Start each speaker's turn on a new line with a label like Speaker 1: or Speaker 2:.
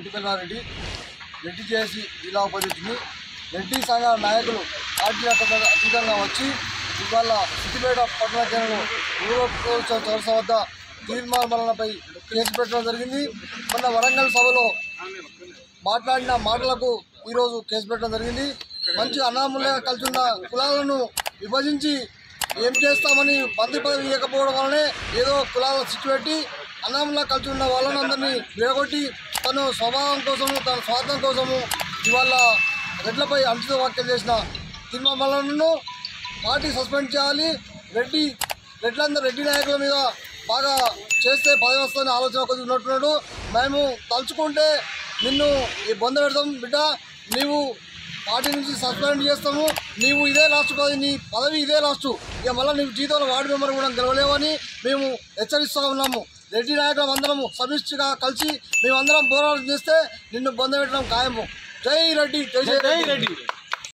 Speaker 1: మట్టిపల్లారెడ్డి రెడ్డి చేసి ఇలా ఉపయోగించింది. రెడ్డి సంఘ నాయకులు పార్టీలకు అతీతంగా వచ్చి ఇవాళ సిద్దిపేట పట్టణ కేంద్రంలో ఊరోత్సవ చౌరసా వద్ద తీర్మానాలపై కేసు పెట్టడం జరిగింది. మొన్న వరంగల్ సభలో మాట్లాడిన మాటలకు ఈరోజు కేసు పెట్టడం జరిగింది. మంచి అన్నదమ్ములుగా కలిసి ఉన్న కులాలను విభజించి ఏం చేస్తామని మంత్రి పదవి ఇవ్వకపోవడం వల్లనే ఏదో కులాల చిచ్చు పెట్టి అన్నదమ్ములా కలిసి ఉన్న వాళ్ళని అందరినీ విడగొట్టి తను స్వభావం కోసము తన స్వార్థం కోసము ఇవాళ రెడ్లపై అనుచిత వ్యాఖ్యలు చేసిన తిరుమలను పార్టీ సస్పెండ్ చేయాలి. రెడ్డి నాయకుల మీద బాగా చేస్తే పదవి వస్తుందని ఆలోచన కొద్దిగా ఉన్నట్టున్నాడు. మేము తలుచుకుంటే నిన్ను ఈ బొంద పెడతాం బిడ్డ, నీవు పార్టీ నుంచి సస్పెండ్ చేస్తాము, నీవు ఇదే లాస్ట్ పదవి, నీ పదవి ఇదే లాస్ట్, ఇక మళ్ళీ నీవు జీతంలో వార్డు మెంబర్ కూడా గెలవలేవని మేము హెచ్చరిస్తూ ఉన్నాము. రెడ్డి నాయకులు అందరము సమిష్టిగా కలిసి మేమందరం పోరాటం చేస్తే నిన్ను బొంద పెట్టడం ఖాయము. జై రెడ్డి, జై జై రెడ్డి.